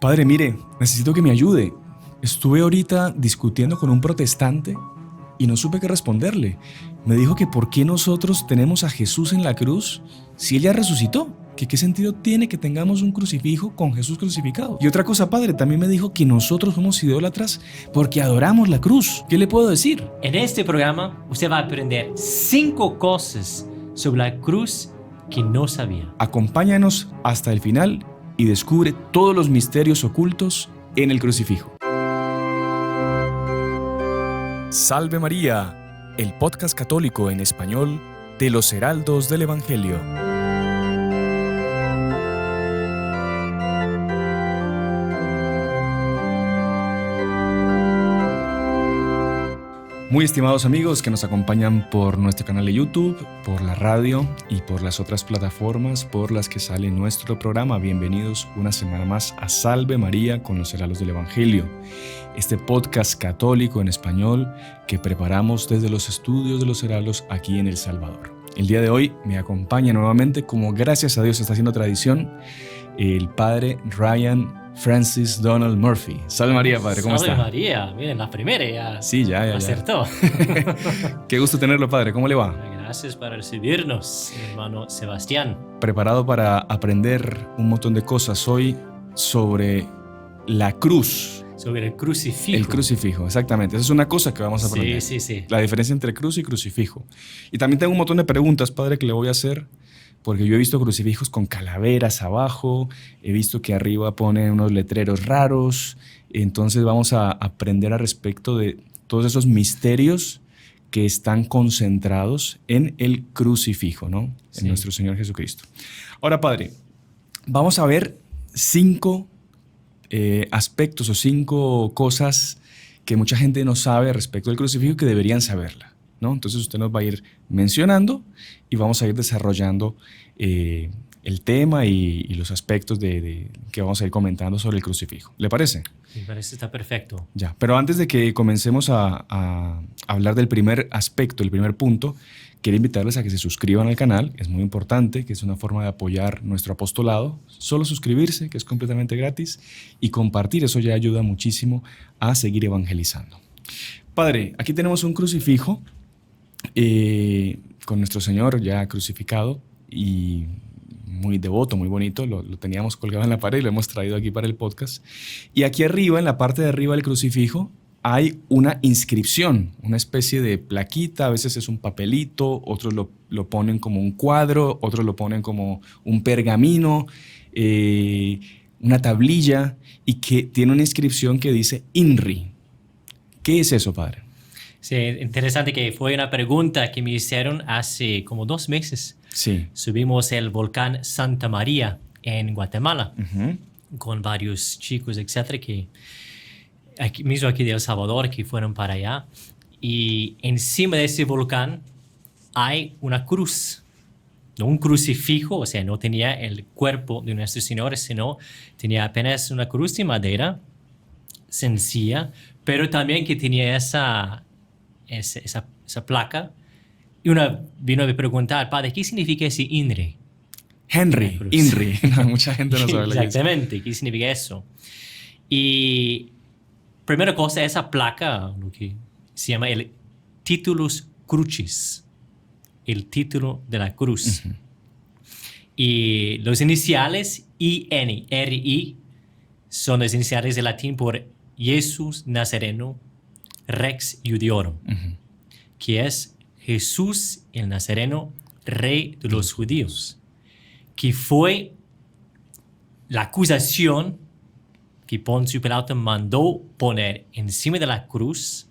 Padre, mire, necesito que me ayude. Estuve ahorita discutiendo con un protestante y no supe qué responderle. Me dijo que por qué nosotros tenemos a Jesús en la cruz si Él ya resucitó. Que qué sentido tiene que tengamos un crucifijo con Jesús crucificado. Y otra cosa, Padre, también me dijo que nosotros somos idólatras porque adoramos la cruz. ¿Qué le puedo decir? En este programa usted va a aprender 5 cosas sobre la cruz que no sabía. Acompáñanos hasta el final y descubre todos los misterios ocultos en el crucifijo. Salve María, el podcast católico en español de los Heraldos del Evangelio. Muy estimados amigos que nos acompañan por nuestro canal de YouTube, por la radio y por las otras plataformas por las que sale nuestro programa, bienvenidos una semana más a Salve María con los Heraldos del Evangelio, este podcast católico en español que preparamos desde los estudios de los Heraldos aquí en El Salvador. El día de hoy me acompaña nuevamente, como gracias a Dios está haciendo tradición, el padre Ryan Francis Donald Murphy. Salve María, padre, ¿cómo está? Salve María, miren, la primera ya. Sí, ya. Acertó. Qué gusto tenerlo, padre, ¿cómo le va? Gracias por recibirnos, hermano Sebastián. Preparado para aprender un montón de cosas hoy sobre la cruz. Sobre el crucifijo. El crucifijo, exactamente. Esa es una cosa que vamos a aprender. Sí. La diferencia entre cruz y crucifijo. Y también tengo un montón de preguntas, padre, que le voy a hacer. Porque yo he visto crucifijos con calaveras abajo, he visto que arriba ponen unos letreros raros, entonces vamos a aprender al respecto de todos esos misterios que están concentrados en el crucifijo, ¿no? Sí. En nuestro Señor Jesucristo. Ahora, padre, vamos a ver 5 aspectos o 5 cosas que mucha gente no sabe respecto del crucifijo que deberían saberla, ¿no? Entonces usted nos va a ir mencionando y vamos a ir desarrollando el tema y los aspectos que vamos a ir comentando sobre el crucifijo. ¿Le parece? Me parece, está perfecto. Ya, pero antes de que comencemos a hablar del primer aspecto, el primer punto, quiero invitarles a que se suscriban al canal. Es muy importante, que es una forma de apoyar nuestro apostolado. Solo suscribirse, que es completamente gratis, y compartir, eso ya ayuda muchísimo a seguir evangelizando. Padre, aquí tenemos un crucifijo con nuestro Señor ya crucificado y muy devoto, muy bonito. Lo teníamos colgado en la pared y lo hemos traído aquí para el podcast. Y aquí arriba, en la parte de arriba del crucifijo, hay una inscripción, una especie de plaquita. A veces es un papelito, otros lo ponen como un cuadro, otros lo ponen como un pergamino, una tablilla, y que tiene una inscripción que dice INRI. ¿Qué es eso, padre? Sí, interesante que fue una pregunta que me hicieron hace como 2 meses. Sí. Subimos el volcán Santa María en Guatemala con varios chicos, etcétera, que mismo aquí de El Salvador, que fueron para allá. Y encima de ese volcán hay una cruz, no un crucifijo, o sea, no tenía el cuerpo de nuestro Señor, sino tenía apenas una cruz de madera sencilla, pero también que tenía esa placa. Y una vino a preguntar, padre, ¿qué significa ese INRI? INRI. No, mucha gente no sabe lo que es. Exactamente, ¿qué significa eso? Y primera cosa, esa placa, lo que se llama el Titulus Crucis, el título de la cruz. Y los iniciales INRI son los iniciales de latín por Jesús Nazareno Rex Iudiorum, que es Jesús el Nazareno, rey de los judíos, que fue la acusación que Poncio Pilato mandó poner encima de la cruz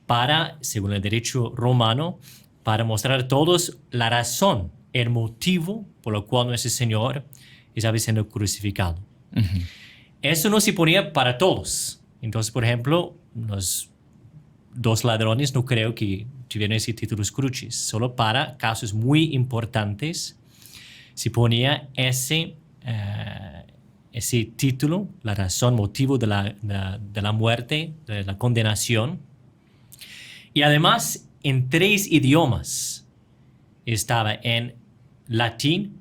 para, según el derecho romano, para mostrar a todos la razón, el motivo por lo cual nuestro Señor estaba siendo crucificado. Eso no se ponía para todos. Entonces, por ejemplo, los 2 ladrones no creo que tuvieran ese Titulus Crucis. Solo para casos muy importantes se ponía ese título, la razón, motivo de la muerte, de la condenación. Y además, en 3 idiomas. Estaba en latín,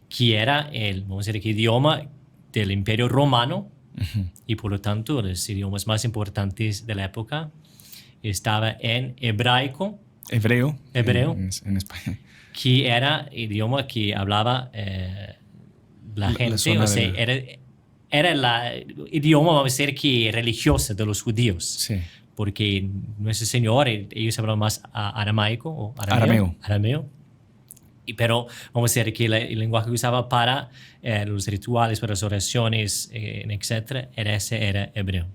que era el idioma del Imperio Romano y por lo tanto los idiomas más importantes de la época estaba en hebraico. Hebreo. Hebreo. En español. Que era idioma que hablaba la gente, la o sea, era el idioma, vamos a decir, que religioso de los judíos. Sí. Porque nuestro Señor, ellos hablaban más aramaico o arameo. Pero vamos a decir que el lenguaje que usaba para los rituales, para las oraciones, etc., era hebreo.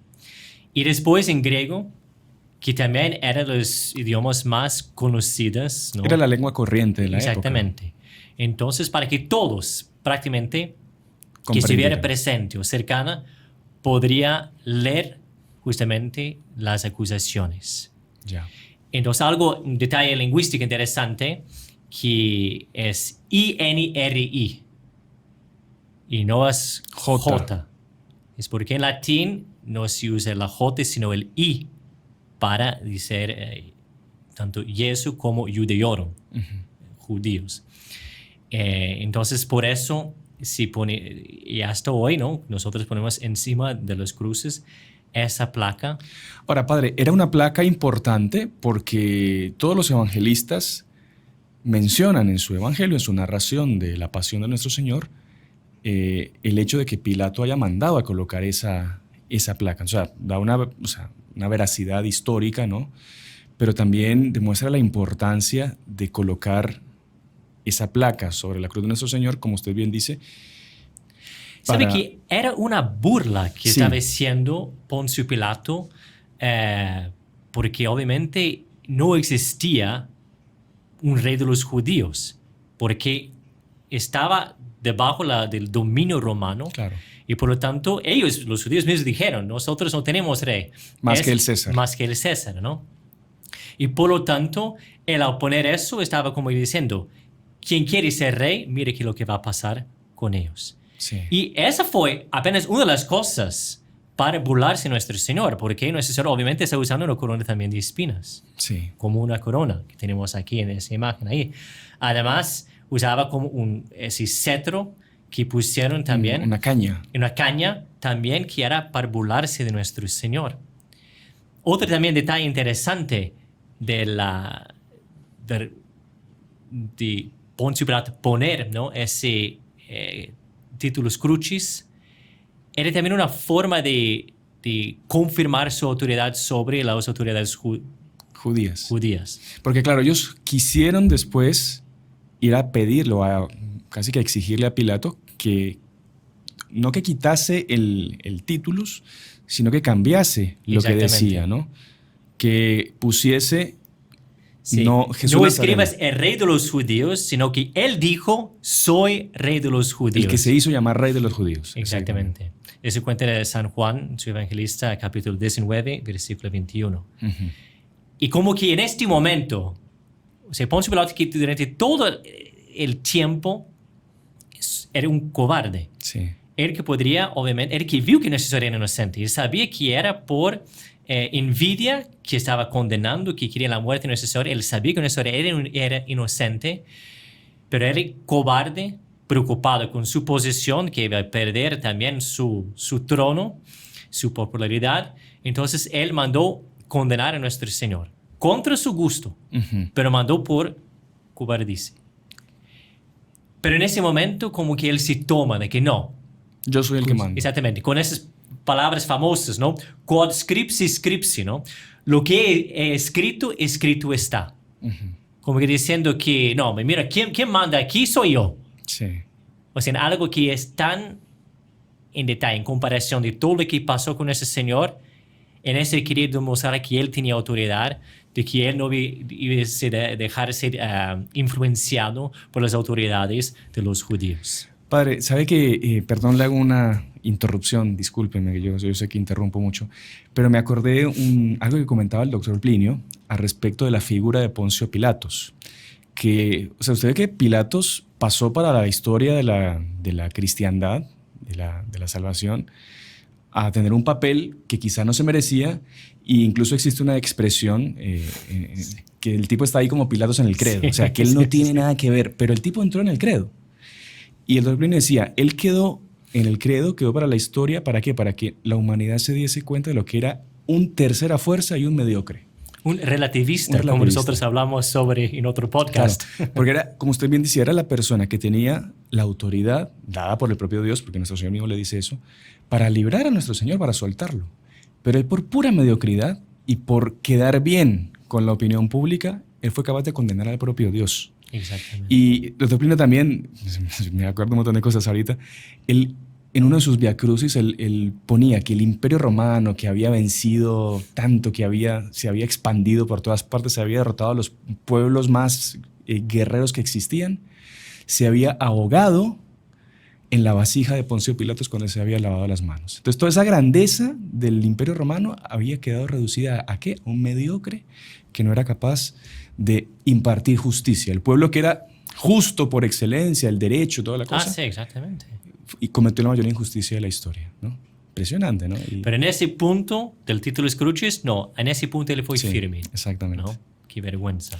Y después en griego, que también era los idiomas más conocidos, ¿no? Era la lengua corriente de la época. Exactamente. Entonces, para que todos prácticamente que estuviera presente o cercana podría leer justamente las acusaciones. Ya. Entonces, un detalle lingüístico interesante que es INRI y no es J. Es porque en latín no se usa la J sino el I para decir tanto Jesús como Judeorum, judíos. Entonces, por eso se pone, y hasta hoy, ¿no? Nosotros ponemos encima de los cruces esa placa. Ahora, padre, era una placa importante porque todos los evangelistas mencionan en su evangelio, en su narración de la pasión de nuestro Señor, el hecho de que Pilato haya mandado a colocar esa placa. O sea, da una veracidad histórica, ¿no? Pero también demuestra la importancia de colocar esa placa sobre la cruz de nuestro Señor, como usted bien dice. ¿Sabe que era una burla que estaba haciendo Poncio Pilato? Porque obviamente no existía un rey de los judíos, porque estaba debajo del dominio romano. Claro. Y por lo tanto, ellos, los judíos mismos, dijeron, nosotros no tenemos rey. Más que el César. Más que el César, ¿no? Y por lo tanto, él al poner eso, estaba como diciendo, quien quiere ser rey, mire que lo que va a pasar con ellos. Sí. Y esa fue apenas una de las cosas para burlarse de nuestro Señor, porque nuestro Señor obviamente está usando una corona también de espinas. Sí. Como una corona que tenemos aquí en esa imagen ahí. Además, usaba como ese cetro que pusieron también. Una caña. Una caña también que era para burlarse de nuestro Señor. Otro también detalle interesante de Poncio Pilato poner, ¿no? Ese títulos crucis era también una forma de confirmar su autoridad sobre las autoridades judías. Porque claro, ellos quisieron después ir a pedirlo, casi que a exigirle a Pilato que no que quitase el titulus, sino que cambiase lo que decía, ¿no? Que pusiese Jesús no escribas el rey de los judíos, sino que él dijo, soy rey de los judíos. El que se hizo llamar rey de los judíos. Exactamente. Eso cuenta de San Juan, su evangelista, capítulo 19, versículo 21. Y como que en este momento, o sea, Poncio Pilato que durante todo el tiempo era un cobarde. Sí. Él que podría, obviamente, él que vio que nuestro Señor era inocente. Él sabía que era por envidia que estaba condenando, que quería la muerte de nuestro Señor. Él sabía que nuestro Señor era inocente, pero era cobarde, preocupado con su posición, que iba a perder también su trono, su popularidad. Entonces, él mandó condenar a nuestro Señor contra su gusto, pero mandó por cobardice. Pero en ese momento, como que él se toma de que no. Yo soy el que manda. Exactamente, con esas palabras famosas, ¿no? Quod scripsi scripsi, ¿no? Lo que he escrito, escrito está. Como que diciendo que, no, mira, ¿quién manda aquí? Soy yo. Sí. O sea, algo que es tan en detalle, en comparación de todo lo que pasó con ese Señor, en ese quería demostrar que él tenía autoridad, de que él no iba a dejarse influenciado por las autoridades de los judíos. Padre, ¿sabe que, perdón, le hago una interrupción, discúlpeme, yo sé que interrumpo mucho, pero me acordé algo que comentaba el doctor Plinio al respecto de la figura de Poncio Pilatos. Que, o sea, usted ve que Pilatos pasó para la historia de la cristiandad, de la salvación, a tener un papel que quizá no se merecía, e incluso existe una expresión que el tipo está ahí como Pilatos en el credo, o sea, que él no tiene nada que ver, pero el tipo entró en el credo. Y el doctor Plinio decía, él quedó en el credo, quedó para la historia. ¿Para qué? Para que la humanidad se diese cuenta de lo que era un tercera fuerza y un mediocre. Un relativista, como nosotros hablamos sobre en otro podcast. Claro, porque era, como usted bien decía, era la persona que tenía la autoridad dada por el propio Dios, porque nuestro Señor mismo le dice eso, para librar a nuestro Señor, para soltarlo. Pero él, por pura mediocridad y por quedar bien con la opinión pública, él fue capaz de condenar al propio Dios. Exactamente. Y el doctor Plino también, me acuerdo un montón de cosas ahorita, él, en uno de sus Via Crucis, él ponía que el Imperio Romano, que había vencido tanto, que se había expandido por todas partes, se había derrotado a los pueblos más guerreros que existían, se había ahogado en la vasija de Poncio Pilatos cuando se había lavado las manos. Entonces, toda esa grandeza del Imperio Romano había quedado reducida ¿a qué? A un mediocre que no era capaz de impartir justicia. El pueblo que era justo por excelencia, el derecho, toda la cosa. Sí, exactamente. Y cometió la mayor injusticia de la historia, ¿no? Impresionante, ¿no? Pero en ese punto del Titulus Crucis, no, en ese punto él fue firme. Exactamente. ¿No? Qué vergüenza.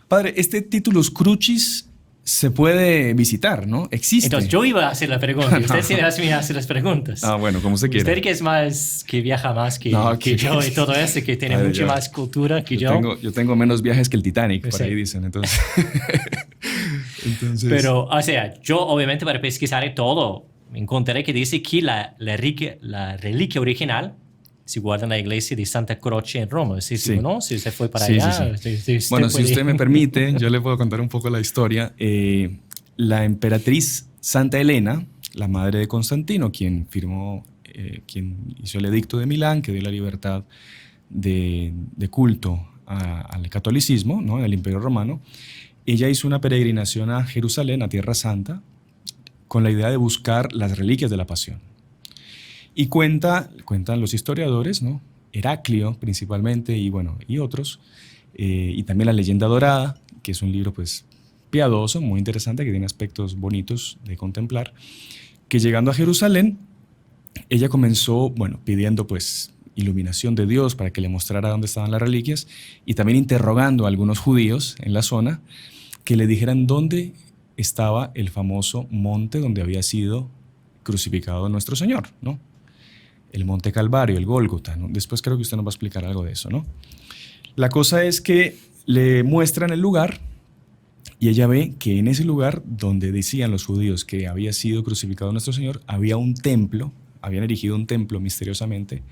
Padre, este Titulus Crucis se puede visitar, ¿no? Existe. Entonces yo iba a hacer la pregunta, usted sí me hace las preguntas. Bueno, como usted quiera. Usted que es más, que viaja más que yo y todo eso, que tiene mucha más cultura que yo. Yo tengo menos viajes que el Titanic, por ahí dicen, entonces. Pero, o sea, yo obviamente para pesquisar todo, encontré que dice que la reliquia original se guarda en la iglesia de Santa Croce en Roma. Sí. ¿No? Si usted fue para allá. Sí. Bueno, si usted me permite, yo le puedo contar un poco la historia. La emperatriz Santa Helena, la madre de Constantino, quien hizo el edicto de Milán, que dio la libertad de culto al catolicismo, ¿no? En el Imperio Romano, ella hizo una peregrinación a Jerusalén, a Tierra Santa, con la idea de buscar las reliquias de la Pasión. Y cuentan los historiadores, ¿no? Heraclio principalmente y otros, y también La Leyenda Dorada, que es un libro pues piadoso, muy interesante, que tiene aspectos bonitos de contemplar, que llegando a Jerusalén, ella comenzó, pidiendo pues iluminación de Dios para que le mostrara dónde estaban las reliquias, y también interrogando a algunos judíos en la zona que le dijeran dónde estaba el famoso monte donde había sido crucificado nuestro Señor, ¿no? El Monte Calvario, el Gólgota, ¿no? Después creo que usted nos va a explicar algo de eso, ¿no? La cosa es que le muestran el lugar y ella ve que en ese lugar donde decían los judíos que había sido crucificado nuestro Señor, había un templo, habían erigido un templo misteriosamente.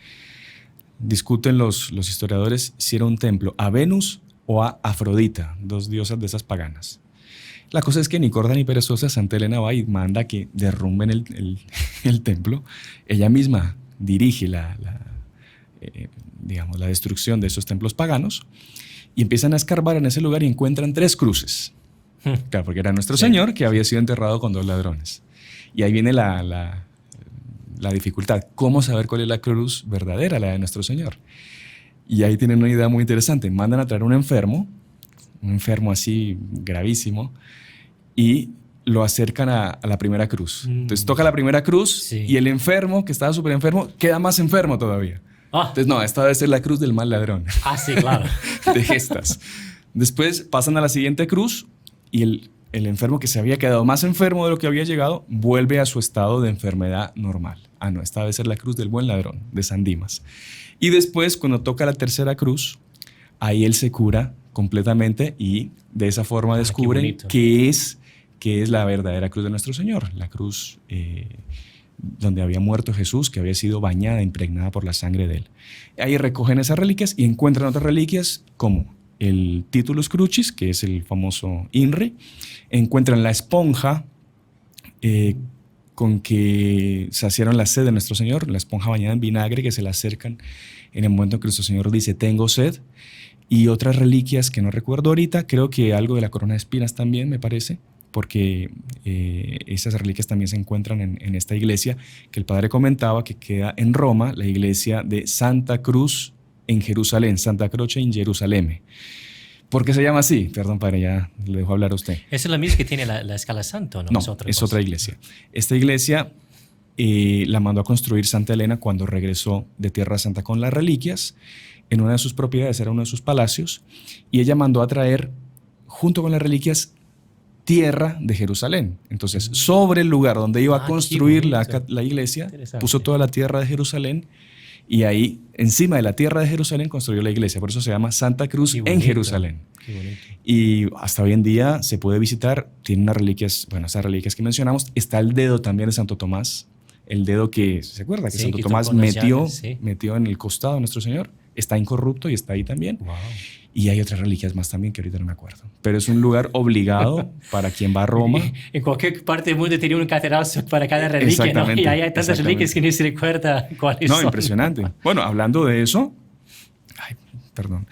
Discuten los historiadores si era un templo a Venus o a Afrodita, dos diosas de esas paganas. La cosa es que ni corta ni perezosa, Santa Helena va y manda que derrumben el templo. Ella misma dirige la destrucción de esos templos paganos y empiezan a escarbar en ese lugar y encuentran 3 cruces. Claro, porque era nuestro Señor que había sido enterrado con 2 ladrones. Y ahí viene la dificultad. ¿Cómo saber cuál es la cruz verdadera, la de nuestro Señor? Y ahí tienen una idea muy interesante. Mandan a traer un enfermo así gravísimo, y lo acercan a la primera cruz. Entonces toca la primera cruz y el enfermo, que estaba súper enfermo, queda más enfermo todavía. Entonces no, esta debe ser la cruz del mal ladrón. Sí, claro. De gestas. Después pasan a la siguiente cruz y el enfermo que se había quedado más enfermo de lo que había llegado vuelve a su estado de enfermedad normal. No, esta debe ser la cruz del buen ladrón, de San Dimas. Y después, cuando toca la tercera cruz, ahí él se cura completamente y de esa forma descubren qué es la verdadera cruz de nuestro Señor, la cruz donde había muerto Jesús, que había sido bañada, impregnada por la sangre de él. Ahí recogen esas reliquias y encuentran otras reliquias como el Titulus Crucis, que es el famoso INRI, encuentran la esponja con que saciaron la sed de nuestro Señor, la esponja bañada en vinagre, que se la acercan en el momento en que nuestro Señor dice, tengo sed, y otras reliquias que no recuerdo ahorita, creo que algo de la corona de espinas también, me parece, porque esas reliquias también se encuentran en esta iglesia que el padre comentaba, que queda en Roma, la iglesia de Santa Cruz en Jerusalén, Santa Croce in Gerusalemme. ¿Por qué se llama así? Perdón, padre, ya le dejo hablar a usted. ¿Esa es la misma que tiene la Escala Santo? No, es otra iglesia. Esta iglesia la mandó a construir Santa Helena cuando regresó de Tierra Santa con las reliquias. En una de sus propiedades, era uno de sus palacios, y ella mandó a traer, junto con las reliquias, tierra de Jerusalén. Entonces, sobre el lugar donde iba a construir la iglesia, puso toda la tierra de Jerusalén y ahí, encima de la tierra de Jerusalén, construyó la iglesia. Por eso se llama Santa Cruz en Jerusalén. Qué bonito. Y hasta hoy en día se puede visitar, tiene unas reliquias, bueno, esas reliquias que mencionamos. Está el dedo también de Santo Tomás, el dedo que, ¿se acuerda? Que Sí, Santo que Tomás tocó las llaves, metió en el costado de nuestro Señor. Está incorrupto y está ahí también. Wow. Y hay otras reliquias más también que ahorita no me acuerdo. Pero es un lugar obligado para quien va a Roma. En cualquier parte del mundo tenía una catedral para cada reliquia, ¿no? Y ahí hay tantas reliquias que ni se recuerda cuáles son. No, impresionante. Bueno, hablando de eso, ay, perdón.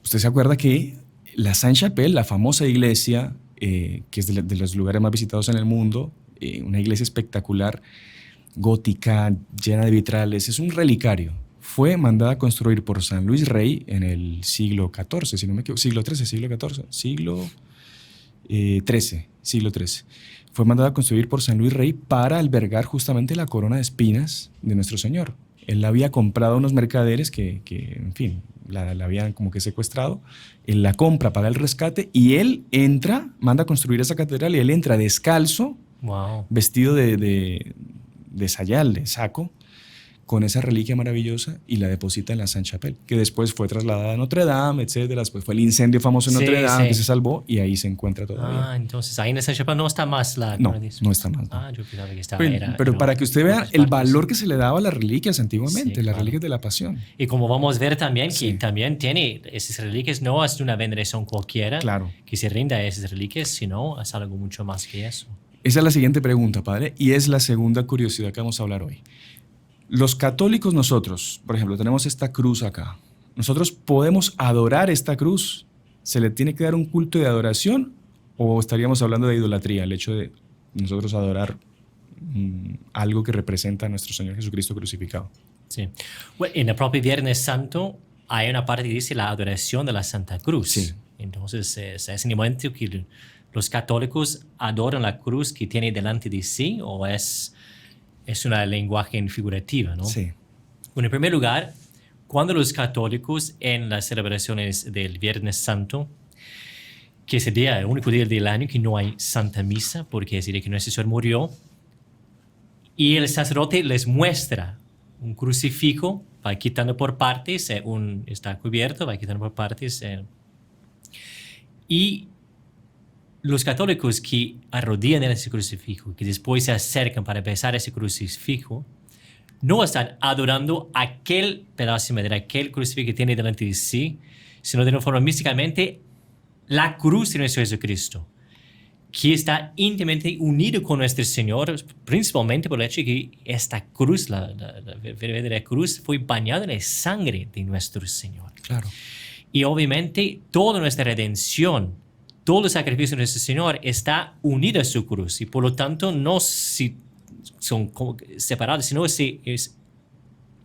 ¿Usted se acuerda que la Sainte-Chapelle, la famosa iglesia, que es de los lugares más visitados en el mundo, una iglesia espectacular, gótica, llena de vitrales, es un relicario? Fue mandada a construir por San Luis Rey en el siglo XIV, si no me equivoco, siglo XIII, siglo XIV, siglo XIII. Fue mandada a construir por San Luis Rey para albergar justamente la corona de espinas de nuestro Señor. Él la había comprado a unos mercaderes que en fin, la habían como que secuestrado. Él la compra, paga el rescate y él entra, manda a construir esa catedral y él entra descalzo, Wow. vestido de sayal, de saco, con esa reliquia maravillosa y la deposita en la Sainte-Chapelle, que después fue trasladada a Notre Dame, etcétera. Después fue el incendio famoso en Notre Dame que se salvó y ahí se encuentra todavía. Entonces ahí en la Sainte-Chapelle no está más la... No está más. No. Yo pensaba que estaba... Pero para que usted vea el valor que se le daba a las reliquias antiguamente, Sí, las claro. reliquias de la Pasión. Y como vamos a ver también, Sí. que también tiene esas reliquias, no es una veneración cualquiera Claro. que se rinda a esas reliquias, sino es algo mucho más que eso. Esa es la siguiente pregunta, padre, y es la segunda curiosidad que vamos a hablar hoy. Los católicos nosotros, por ejemplo, tenemos esta cruz acá. ¿Nosotros podemos adorar esta cruz? ¿Se le tiene que dar un culto de adoración? ¿O estaríamos hablando de idolatría, el hecho de nosotros adorar algo que representa a nuestro Señor Jesucristo crucificado? Sí. Bueno, en el propio Viernes Santo hay una parte que dice la adoración de la Santa Cruz. Sí. Entonces es en el momento que los católicos adoran la cruz que tiene delante de sí o es una lenguaje figurativa, ¿no? Sí. Bueno, en primer lugar, cuando los católicos en las celebraciones del Viernes Santo, que es el único día del año que no hay Santa Misa, porque es el día que nuestro Señor murió, y el sacerdote les muestra un crucifijo, va quitando por partes, está cubierto, va quitando por partes, y los católicos que arrodillan en ese crucifijo, que después se acercan para besar ese crucifijo, no están adorando aquel pedazo de madera, aquel crucifijo que tiene delante de sí, sino de una forma místicamente la cruz de nuestro Jesucristo, que está íntimamente unido con nuestro Señor, principalmente por el hecho de que esta cruz, la verdadera cruz, fue bañada en la sangre de nuestro Señor. Claro. Y obviamente toda nuestra redención, todo el sacrificio de nuestro Señor está unido a su cruz y por lo tanto no son separados, sino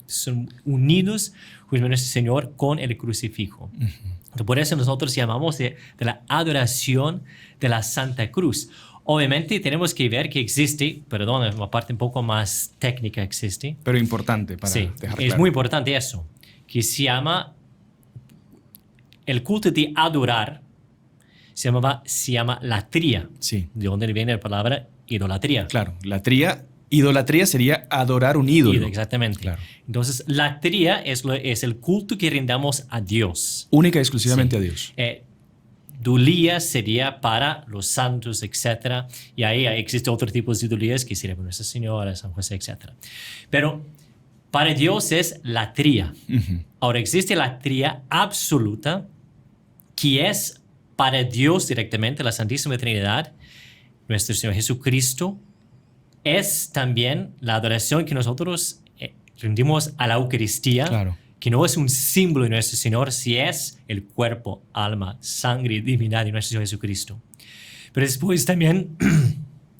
son unidos con nuestro Señor con el crucifijo. Uh-huh. Por eso nosotros llamamos de la adoración de la Santa Cruz. Obviamente tenemos que ver que existe, perdón, una parte un poco más técnica existe. Pero importante para dejar claro. Es muy importante eso, que se llama el culto de adorar. Se llama latría. Sí. De donde viene la palabra idolatría. Claro, idolatría sería adorar un ídolo. Exactamente. Claro. Entonces, latría es el culto que rindamos a Dios. Única y exclusivamente a Dios. Dulía sería para los santos, etc. Y ahí existen otros tipos de idolías que serían Nuestra Señora, San José, etc. Pero para Dios es latría. Uh-huh. Ahora, existe latría absoluta que es para Dios directamente, la Santísima Trinidad, nuestro Señor Jesucristo, es también la adoración que nosotros rendimos a la Eucaristía, claro. Que no es un símbolo de nuestro Señor, si es el cuerpo, alma, sangre, divinidad de nuestro Señor Jesucristo. Pero después también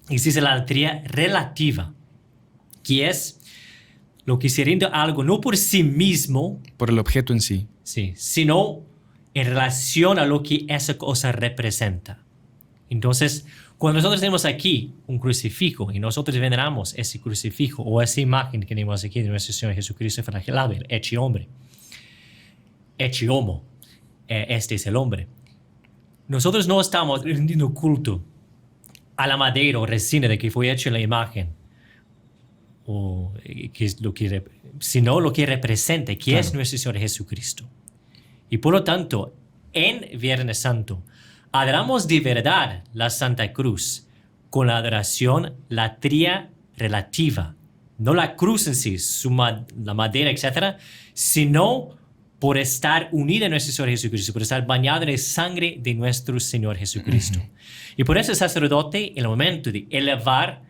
existe la latría relativa, que es lo que se rinde a algo no por sí mismo, por el objeto en sí, sino en relación a lo que esa cosa representa. Entonces, cuando nosotros tenemos aquí un crucifijo y nosotros veneramos ese crucifijo o esa imagen que tenemos aquí de nuestro Señor Jesucristo flagelado, el hecho hombre, hecho homo, este es el hombre. Nosotros no estamos rindiendo culto a la madera o resina de que fue hecha la imagen, o que es lo que, sino lo que representa, que Claro. es nuestro Señor Jesucristo. Y por lo tanto, en Viernes Santo, adoramos de verdad la Santa Cruz con la adoración latría relativa. No la cruz en sí, la madera, etcétera, sino por estar unida a nuestro Señor Jesucristo, por estar bañado en la sangre de nuestro Señor Jesucristo. Y por eso el sacerdote, en el momento de elevar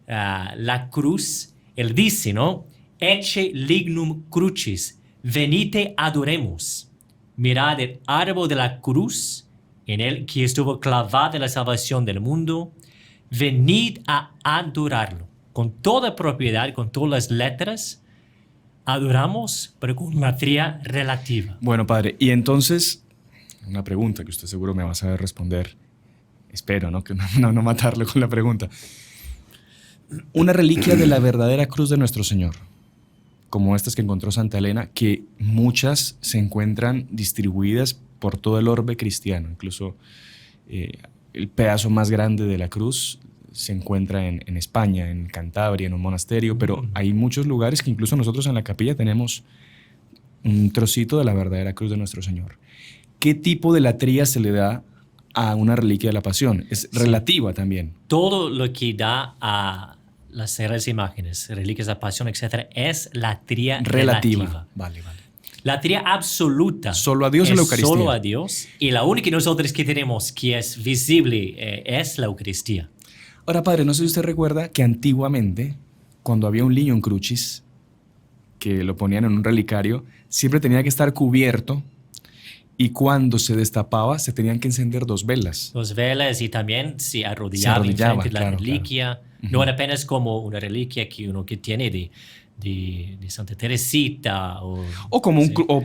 la cruz, él dice, ¿no? Ecce lignum crucis, venite adoremos. Mirad el árbol de la cruz, en el que estuvo clavada la salvación del mundo. Venid a adorarlo. Con toda propiedad, con todas las letras, adoramos, pero con latría relativa. Bueno, padre, y entonces, una pregunta que usted seguro me va a saber responder. Espero, ¿no? Que no matarlo con la pregunta. Una reliquia de la verdadera cruz de nuestro Señor, como estas que encontró Santa Elena, que muchas se encuentran distribuidas por todo el orbe cristiano. Incluso el pedazo más grande de la cruz se encuentra en España, en Cantabria, en un monasterio, pero hay muchos lugares que incluso nosotros en la capilla tenemos un trocito de la verdadera cruz de nuestro Señor. ¿Qué tipo de latría se le da a una reliquia de la Pasión? Es relativa también. Todo lo que da a las sagradas imágenes, reliquias de la Pasión, etcétera, es latría relativa. Vale, vale. Latría absoluta. Solo a Dios en la Eucaristía. Solo a Dios. Y la única que nosotros que tenemos que es visible es la Eucaristía. Ahora, padre, no sé si usted recuerda que antiguamente, cuando había un lignum crucis, que lo ponían en un relicario, siempre tenía que estar cubierto y cuando se destapaba se tenían que encender 2 velas. 2 velas y también se arrodillaba enfrente de la reliquia. Claro. No era apenas como una reliquia que uno que tiene de Santa Teresita. O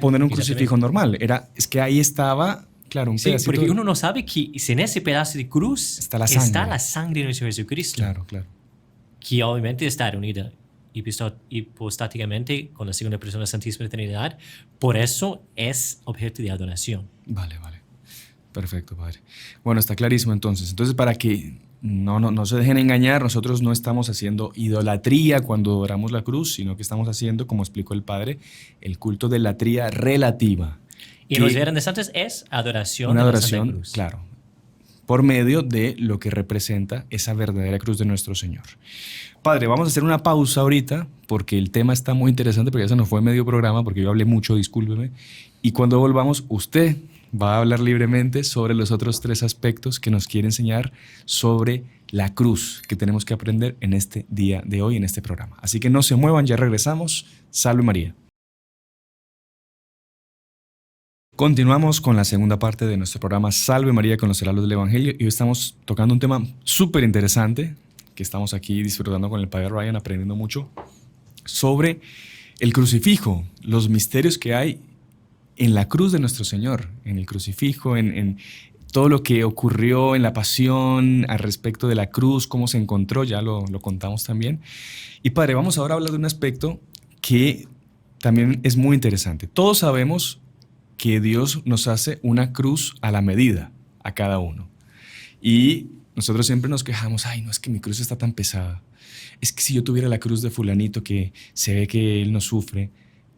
poner un crucifijo normal. Es que ahí estaba, claro, un pedacito. Porque uno no sabe que en ese pedazo de cruz está la sangre de nuestro Jesucristo. Claro, claro. Que obviamente está unida hipostáticamente con la segunda persona de la Santísima Trinidad. Por eso es objeto de adoración. Vale. Perfecto, padre. Bueno, está clarísimo entonces. Entonces, para que no se dejen engañar, nosotros no estamos haciendo idolatría cuando adoramos la cruz, sino que estamos haciendo, como explicó el padre, el culto de latría relativa. Y los Viernes Santos es adoración una de adoración, la Santa Cruz. Claro, por medio de lo que representa esa verdadera cruz de nuestro Señor. Padre, vamos a hacer una pausa ahorita porque el tema está muy interesante, porque ya se nos fue medio programa, porque yo hablé mucho, discúlpeme. Y cuando volvamos, usted va a hablar libremente sobre los otros 3 aspectos que nos quiere enseñar sobre la cruz que tenemos que aprender en este día de hoy, en este programa. Así que no se muevan, ya regresamos. Salve María. Continuamos con la segunda parte de nuestro programa Salve María con los heraldos del Evangelio y hoy estamos tocando un tema súper interesante que estamos aquí disfrutando con el Padre Ryan, aprendiendo mucho sobre el crucifijo, los misterios que hay en la cruz de nuestro Señor, en el crucifijo, en todo lo que ocurrió en la pasión al respecto de la cruz, cómo se encontró, ya lo contamos también. Y Padre, vamos ahora a hablar de un aspecto que también es muy interesante. Todos sabemos que Dios nos hace una cruz a la medida a cada uno. Y nosotros siempre nos quejamos, ay, no, es que mi cruz está tan pesada. Es que si yo tuviera la cruz de fulanito que se ve que él no sufre.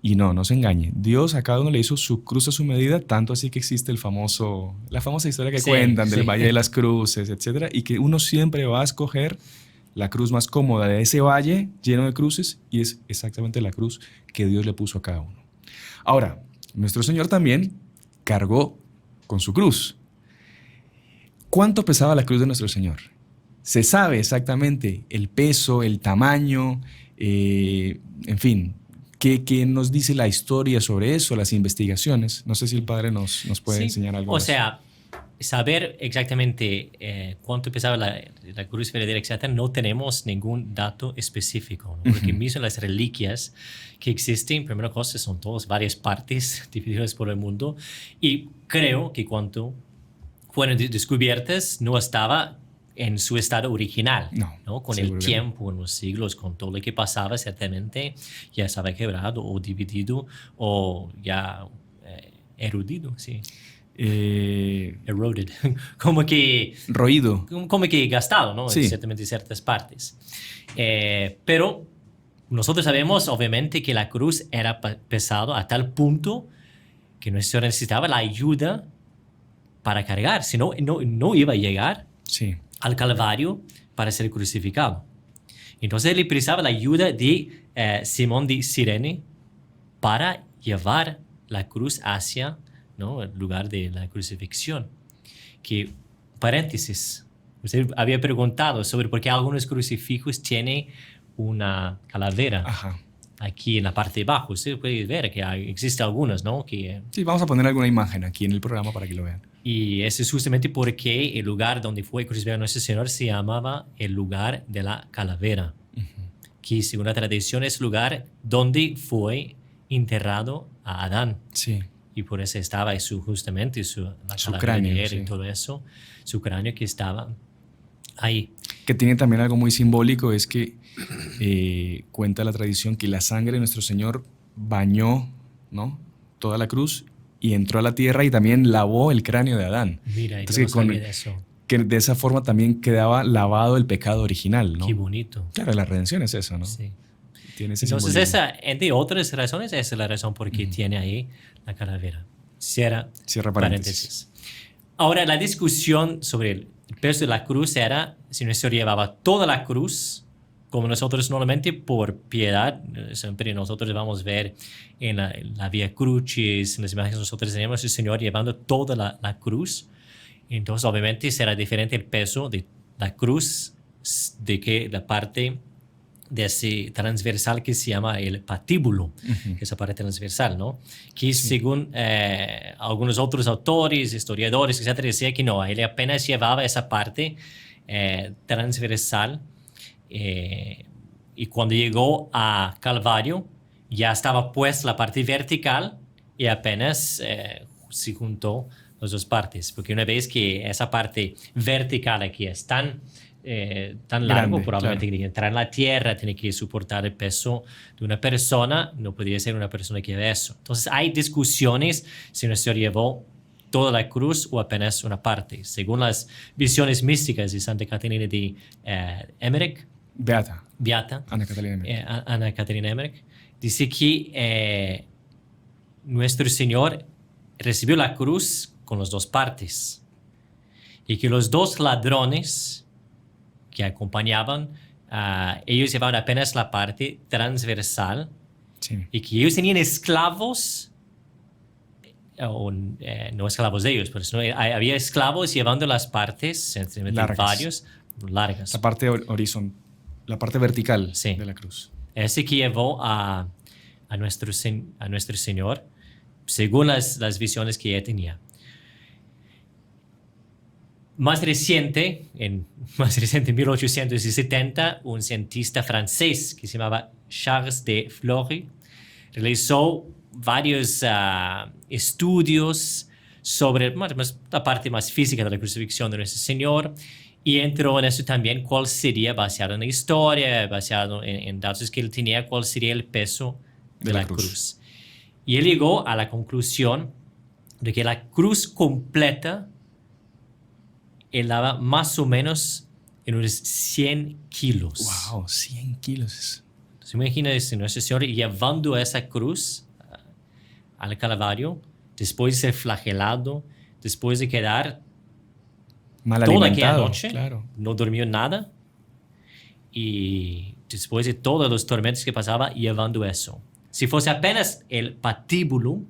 Y no se engañe. Dios a cada uno le hizo su cruz a su medida, tanto así que existe la famosa historia que cuentan del Valle de las Cruces, etcétera, y que uno siempre va a escoger la cruz más cómoda de ese valle lleno de cruces y es exactamente la cruz que Dios le puso a cada uno. Ahora, nuestro Señor también cargó con su cruz. ¿Cuánto pesaba la cruz de nuestro Señor? Se sabe exactamente el peso, el tamaño, en fin. ¿Qué nos dice la historia sobre eso, las investigaciones? No sé si el padre nos puede enseñar algo. O sea, saber exactamente cuánto pesaba la cruz verdadera, etcétera, no tenemos ningún dato específico, ¿no? Porque mismo las reliquias que existen, primera cosa, son todas varias partes divididas por el mundo y creo que cuando fueron descubiertas no estaba en su estado original, ¿no? Con el tiempo, en los siglos, con todo lo que pasaba, ciertamente ya estaba quebrado o dividido o ya erudido, sí. Eroded. Como que roído. como que gastado, ¿no? Sí. Ciertamente en ciertas partes. Pero nosotros sabemos, obviamente, que la cruz era pesado a tal punto que nuestro Señor necesitaba la ayuda para cargar. Si no, no iba a llegar Sí. al Calvario para ser crucificado. Entonces él precisaba la ayuda de Simón de Cirene para llevar la cruz hacia, ¿no?, el lugar de la crucifixión. Que, paréntesis, usted había preguntado sobre por qué algunos crucifijos tienen una calavera Ajá. aquí en la parte de abajo. Usted puede ver que existen algunos, ¿no? Sí, vamos a poner alguna imagen aquí en el programa para que lo vean. Y eso es justamente porque el lugar donde fue crucificado nuestro Señor se llamaba el lugar de la calavera, que según la tradición es el lugar donde fue enterrado a Adán. Sí. Y por eso estaba justamente la Su calavera cráneo, de él sí. y todo eso, su cráneo que estaba ahí. Que tiene también algo muy simbólico, es que cuenta la tradición que la sangre de nuestro Señor bañó, ¿no?, toda la cruz y entró a la tierra y también lavó el cráneo de Adán. Mira, Entonces, yo no sabía de eso. que de esa forma también quedaba lavado el pecado original, ¿no? Qué bonito. Claro, la redención es eso, ¿no? Sí. Tiene ese Entonces, simbolismo. entre otras razones, esa es la razón por qué tiene ahí la calavera. Cierra paréntesis. Ahora, la discusión sobre el peso de la cruz era si nuestro Señor llevaba toda la cruz, como nosotros normalmente por piedad, siempre nosotros vamos a ver en la Vía Crucis, en las imágenes que nosotros tenemos el Señor llevando toda la cruz. Entonces, obviamente, será diferente el peso de la cruz de que la parte de ese transversal que se llama el patíbulo, que es esa parte transversal, ¿no? Que según algunos otros autores, historiadores, etcétera, decía que no, él apenas llevaba esa parte transversal y cuando llegó a Calvario ya estaba puesta la parte vertical y apenas se juntó las dos partes, porque una vez que esa parte vertical aquí es tan largo, grande, probablemente claro. tiene que entrar en la tierra, tiene que soportar el peso de una persona, no podría ser una persona que lleve eso. Entonces hay discusiones si nuestro Señor llevó toda la cruz o apenas una parte. Según las visiones místicas de Santa Catarina de Emmerich, Beata. Beata, Ana Catalina Emmerich. Ana Catarina Emmerich, dice que nuestro Señor recibió la cruz con las dos partes y que los dos ladrones que acompañaban, ellos llevaban apenas la parte transversal Sí. y que ellos tenían esclavos, no esclavos de ellos, pero había esclavos llevando las partes, entre Largas. varios, largas. La parte la parte vertical Sí. de la cruz. Ese que llevó a nuestro Señor, según las visiones que ella tenía. Más reciente, en 1870, un cientista francés que se llamaba Charles de Fleury realizó varios estudios sobre la parte más física de la crucifixión de nuestro Señor y entró en eso también cuál sería, basado en la historia, basado en datos que él tenía, cuál sería el peso de la cruz. Y él llegó a la conclusión de que la cruz completa él daba más o menos en unos 100 kilos. Wow, 100 kilos. Entonces, imagínense nuestro Señor llevando esa cruz al Calvario, después de ser flagelado, después de quedar Mal toda aquella alimentado, noche, claro. no durmió nada, y después de todos los tormentos que pasaba, llevando eso. Si fuese apenas el patíbulo,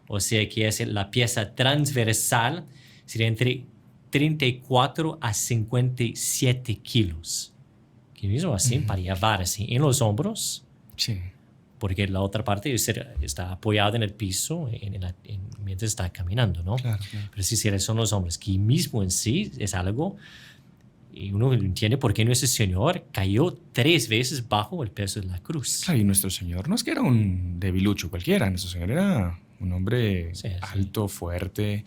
o sea que es la pieza transversal, sería entre 34 a 57 kilos. Que mismo así, para llevar así en los hombros, Sí. porque la otra parte está apoyada en el piso mientras está caminando, ¿no? Claro, claro. Pero si son los hombres, que mismo en sí es algo, y uno entiende por qué nuestro Señor cayó 3 veces bajo el peso de la cruz. Claro, y nuestro Señor no es que era un debilucho cualquiera, nuestro Señor era un hombre alto, fuerte,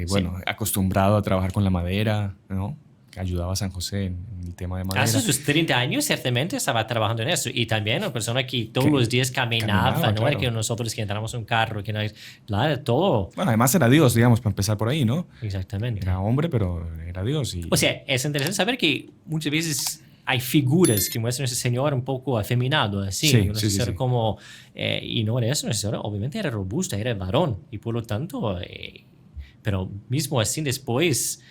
bueno, acostumbrado a trabajar con la madera, ¿no? que ayudaba a San José en el tema de madera. Hace sus 30 años ciertamente estaba trabajando en eso. Y también una persona que todos Que los días caminaba, no claro. era que nosotros que entramos en un carro, que no, claro, todo. Bueno, además era Dios, digamos, para empezar por ahí, ¿no? Exactamente. Era hombre, pero era Dios. O sea, es interesante saber que muchas veces hay figuras que muestran a ese señor un poco afeminado, así. Sí, Un sí, señor sí. como, y no era eso, un señor obviamente era robusto, era varón. Y por lo tanto, pero mismo así después,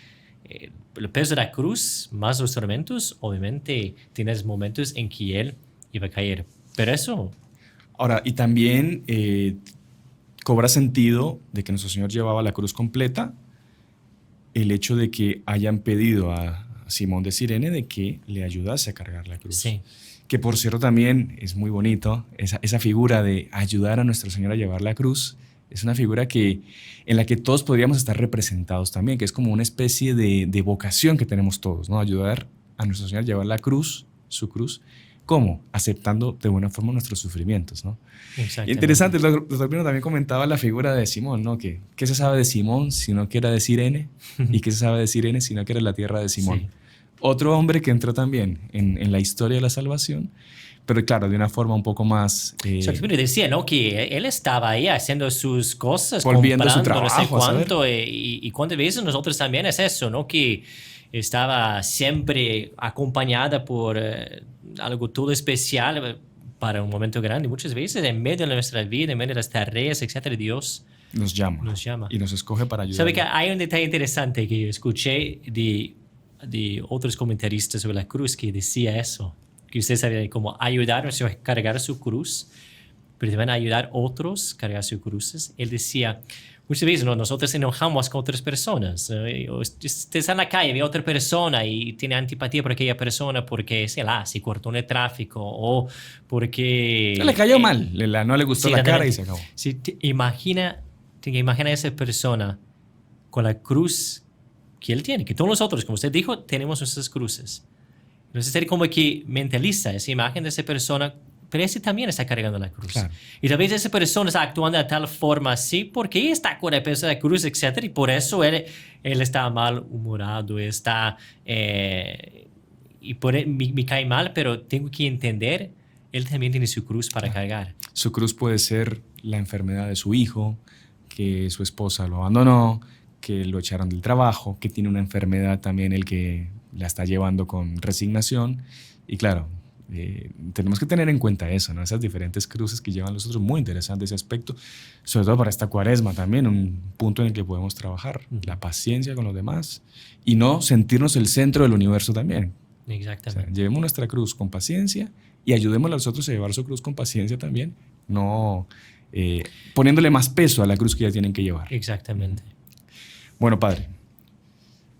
el peso de la cruz, más los tormentos, obviamente tienes momentos en que él iba a caer. Pero eso, Ahora, y también cobra sentido de que nuestro Señor llevaba la cruz completa el hecho de que hayan pedido a Simón de Cirene de que le ayudase a cargar la cruz. sí, Que por cierto también es muy bonito, esa figura de ayudar a nuestro Señor a llevar la cruz, es una figura en la que todos podríamos estar representados también, que es como una especie de vocación que tenemos todos, ¿no? Ayudar a nuestro Señor a llevar la cruz, su cruz. ¿Cómo? Aceptando de buena forma nuestros sufrimientos, ¿no? exactamente. Interesante, el doctor Pino también comentaba la figura de Simón, ¿no? ¿Qué se sabe de Simón si no que era de Cirene? ¿Y qué se sabe de Cirene si no que era la tierra de Simón? Sí. Otro hombre que entró también en la historia de la salvación, pero claro, de una forma un poco más... Shakespeare decía, ¿no? Que él estaba ahí haciendo sus cosas, Volviendo a su comprando, no sé trabajo, a saber. cuánto, y cuántas veces nosotros también es eso, ¿no? Que estaba siempre acompañada por algo todo especial para un momento grande. Muchas veces en medio de nuestra vida, en medio de las tareas, etcétera, Dios nos llama y nos escoge para ayudar. ¿Sabe que hay un detalle interesante que yo escuché de otros comentaristas sobre la cruz que decía eso? Que usted sabe cómo ayudar a cargar su cruz, pero también ayudar a otros a cargar sus cruces. Él decía, muchas veces nosotros enojamos con otras personas. Usted está en la calle, ve a otra persona y tiene antipatía por aquella persona porque se cortó en el tráfico o porque... Le cayó mal, no le gustó la cara y se acabó. Si imagina a esa persona con la cruz que él tiene, que todos nosotros, como usted dijo, tenemos nuestras cruces. Entonces él como que mentaliza esa imagen de esa persona, pero ese también está cargando la cruz. Claro. Y tal vez esa persona está actuando de tal forma así porque está con el peso de la cruz, etc. Y por eso él está malhumorado, y por él me cae mal, pero tengo que entender, él también tiene su cruz para cargar. Su cruz puede ser la enfermedad de su hijo, que su esposa lo abandonó, que lo echaron del trabajo, que tiene una enfermedad también el que la está llevando con resignación. Y claro, tenemos que tener en cuenta eso, ¿no? Esas diferentes cruces que llevan los otros. Muy interesante ese aspecto, sobre todo para esta cuaresma también, un punto en el que podemos trabajar. La paciencia con los demás y no sentirnos el centro del universo también. Exactamente. O sea, llevemos nuestra cruz con paciencia y ayudemos a los otros a llevar su cruz con paciencia también, no poniéndole más peso a la cruz que ya tienen que llevar. Exactamente. Bueno, padre,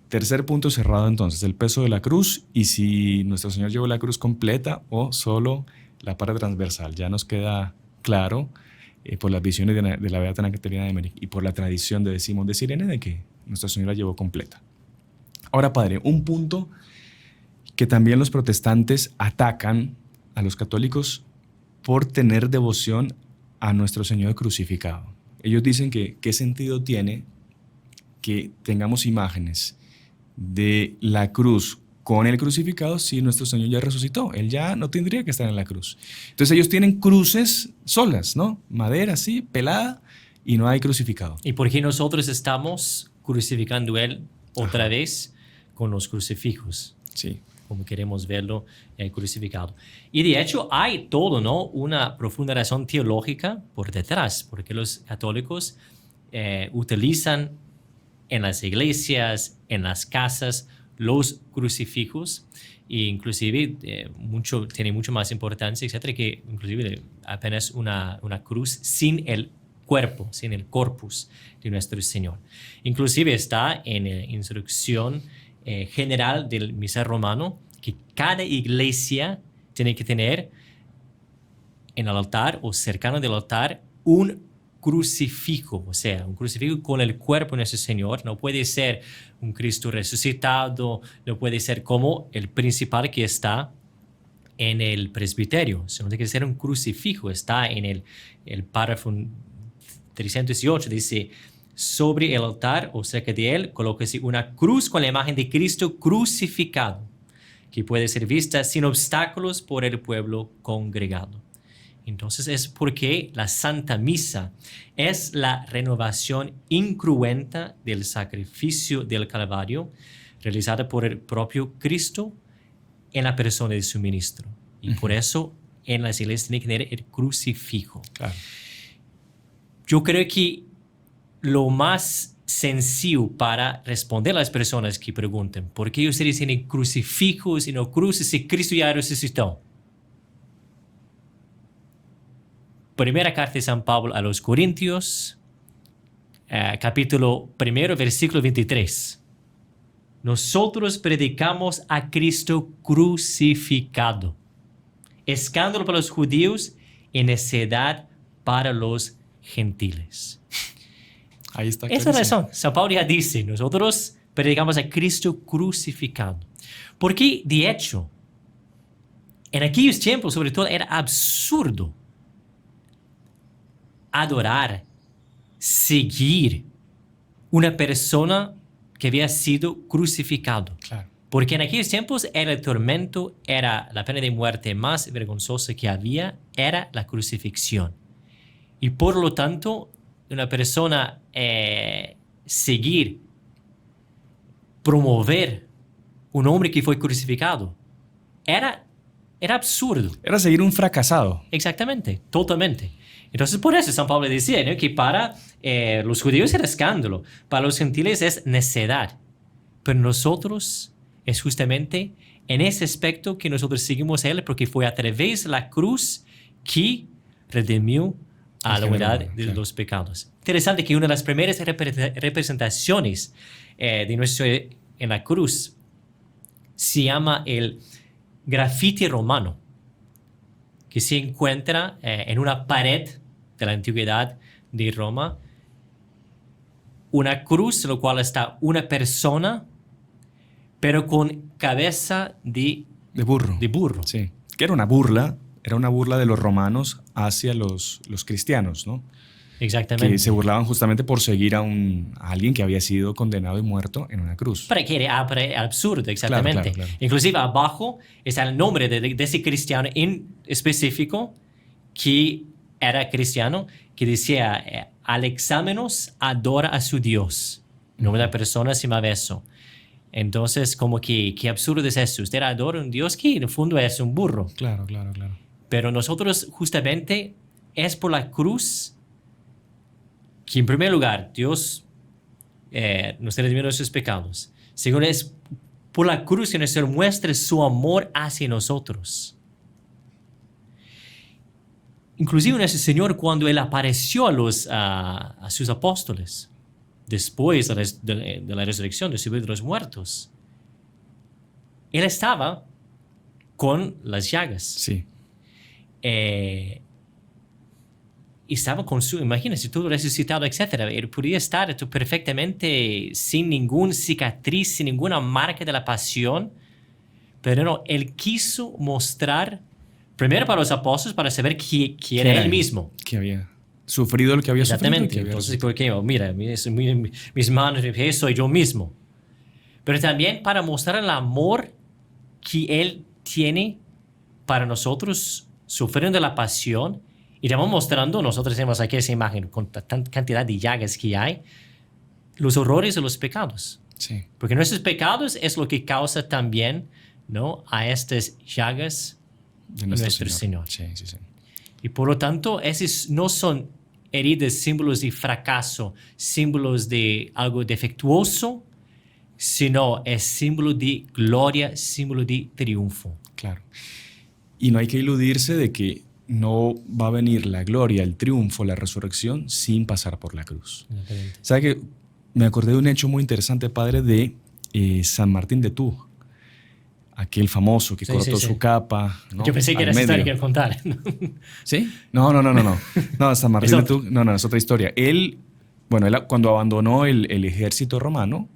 tercer punto cerrado entonces, el peso de la cruz y si nuestro Señor llevó la cruz completa o solo la parte transversal. Ya nos queda claro por las visiones de la Beata Ana Caterina de Emmerich y por la tradición de Simón de Cirene de que nuestro Señor la llevó completa. Ahora, padre, un punto que también los protestantes atacan a los católicos por tener devoción a nuestro Señor crucificado. Ellos dicen que qué sentido tiene que tengamos imágenes de la cruz con el crucificado si nuestro Señor ya resucitó. Él ya no tendría que estar en la cruz. Entonces ellos tienen cruces solas, ¿no? Madera así, pelada, y no hay crucificado. ¿Y por qué nosotros estamos crucificando él otra vez con los crucifijos? Sí. Como queremos verlo crucificado. Y de hecho hay todo, ¿no? Una profunda razón teológica por detrás, porque los católicos utilizan en las iglesias, en las casas, los crucifijos, e inclusive tiene mucho más importancia, etcétera, que inclusive apenas una cruz sin el cuerpo, sin el corpus de nuestro Señor. Inclusive está en la instrucción general del misal romano que cada iglesia tiene que tener en el altar o cercano del altar un crucifijo, o sea, un crucifijo con el cuerpo de nuestro Señor. No puede ser un Cristo resucitado, no puede ser como el principal que está en el presbiterio, sino tiene que ser un crucifijo. Está en el párrafo 318, dice: sobre el altar o cerca de él, colóquese una cruz con la imagen de Cristo crucificado, que puede ser vista sin obstáculos por el pueblo congregado. Entonces es porque la Santa Misa es la renovación incruenta del sacrificio del Calvario realizada por el propio Cristo en la persona de su ministro. Y por eso en las iglesias tiene que tener el crucifijo. Claro. Yo creo que lo más sencillo para responder a las personas que pregunten ¿por qué ustedes tienen crucifijos y no cruces si Cristo ya resucitó? Primera carta de San Pablo a los Corintios, capítulo 1, versículo 23. Nosotros predicamos a Cristo crucificado, escándalo para los judíos y necedad para los gentiles. Ahí está. Esa es la razón. San Pablo ya dice, nosotros predicamos a Cristo crucificado. Porque, de hecho, en aquellos tiempos, sobre todo, era absurdo adorar, seguir una persona que había sido crucificado. Claro. Porque en aquellos tiempos era el tormento, era la pena de muerte más vergonzosa que había, era la crucifixión. Y por lo tanto, una persona seguir, promover un hombre que fue crucificado, era absurdo. Era seguir un fracasado. Exactamente, totalmente. Entonces, por eso San Pablo decía, ¿no?, que para los judíos era escándalo, para los gentiles es necedad. Pero nosotros es justamente en ese aspecto que nosotros seguimos a Él, porque fue a través de la cruz que redimió a la humanidad de los pecados. Interesante que una de las primeras representaciones de nuestro en la cruz se llama el grafiti romano, que se encuentra en una pared de la antigüedad de Roma, una cruz en la cual está una persona, pero con cabeza de burro. De burro. Sí, que era una burla de los romanos hacia los cristianos, ¿no? Exactamente. Que se burlaban justamente por seguir a alguien que había sido condenado y muerto en una cruz. Para que era absurdo, exactamente. Claro. Inclusive abajo está el nombre de ese cristiano en específico que era cristiano, que decía, Alexámenos adora a su Dios. El nombre de la persona se llama eso. Entonces, como que qué absurdo es eso. Usted adora a un Dios que en el fondo es un burro. Claro. Pero nosotros justamente es por la cruz que en primer lugar Dios nos redimió de nuestros pecados. Segundo, es por la cruz que nos muestra su amor hacia nosotros. Inclusive nuestro Señor, cuando Él apareció a sus apóstoles, después de la resurrección, de subir de los muertos, Él estaba con las llagas. Sí. Estaba con su, imagínate, todo resucitado, etc. Él podía estar perfectamente sin ninguna cicatriz, sin ninguna marca de la pasión, pero no, Él quiso mostrar, primero para los apóstoles, para saber quién era Él mismo. Que había sufrido lo que había sufrido. Exactamente. Entonces, porque, mira, mis manos, mis pies, soy yo mismo. Pero también para mostrar el amor que Él tiene para nosotros, sufriendo la pasión. Y estamos mostrando, nosotros tenemos aquí esa imagen con tanta cantidad de llagas que hay, los horrores de los pecados. Sí. Porque nuestros pecados es lo que causa también, ¿no?, a estas llagas De nuestro Señor. Sí. Y por lo tanto, esos no son heridas, símbolos de fracaso, símbolos de algo defectuoso, sino es símbolo de gloria, símbolo de triunfo. Claro. Y no hay que iludirse de que no va a venir la gloria, el triunfo, la resurrección sin pasar por la cruz. ¿Sabe que me acordé de un hecho muy interesante, padre, de San Martín de Tours? Aquel famoso que cortó su capa, ¿no? Yo pensé que era esa historia que iba a contar. ¿Sí? No. No, San Martín de Tours, no, es otra historia. Él cuando abandonó el ejército romano,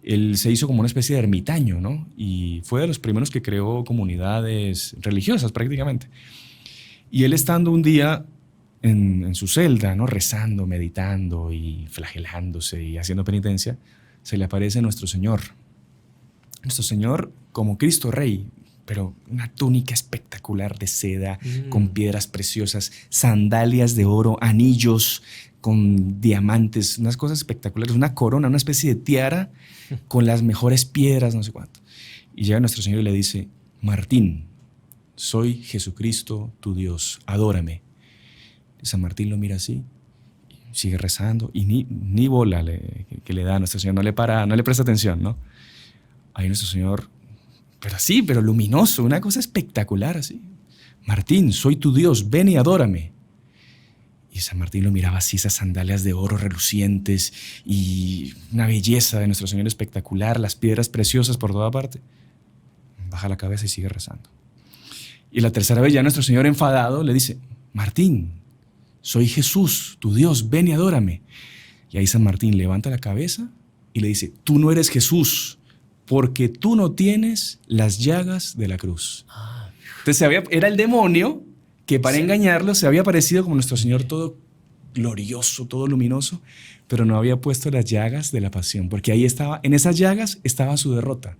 él se hizo como una especie de ermitaño, ¿no? Y fue de los primeros que creó comunidades religiosas prácticamente. Y él estando un día en su celda, ¿no? Rezando, meditando y flagelándose y haciendo penitencia, se le aparece nuestro Señor. Nuestro Señor como Cristo Rey, pero una túnica espectacular de seda, con piedras preciosas, sandalias de oro, anillos con diamantes, unas cosas espectaculares, una corona, una especie de tiara con las mejores piedras, no sé cuánto. Y llega nuestro Señor y le dice: Martín, soy Jesucristo, tu Dios, adórame. Y San Martín lo mira así, sigue rezando y ni bola que le da a nuestro Señor, no le presta atención, ¿no? Ahí nuestro Señor, pero luminoso, una cosa espectacular así. Martín, soy tu Dios, ven y adórame. Y San Martín lo miraba así, esas sandalias de oro relucientes y una belleza de nuestro Señor espectacular, las piedras preciosas por toda parte. Baja la cabeza y sigue rezando. Y la tercera vez ya nuestro Señor, enfadado, le dice: Martín, soy Jesús, tu Dios, ven y adórame. Y ahí San Martín levanta la cabeza y le dice: tú no eres Jesús, porque tú no tienes las llagas de la cruz. Entonces era el demonio que, para engañarlo, se había aparecido como nuestro Señor todo glorioso, todo luminoso, pero no había puesto las llagas de la pasión, porque ahí estaba, en esas llagas estaba su derrota.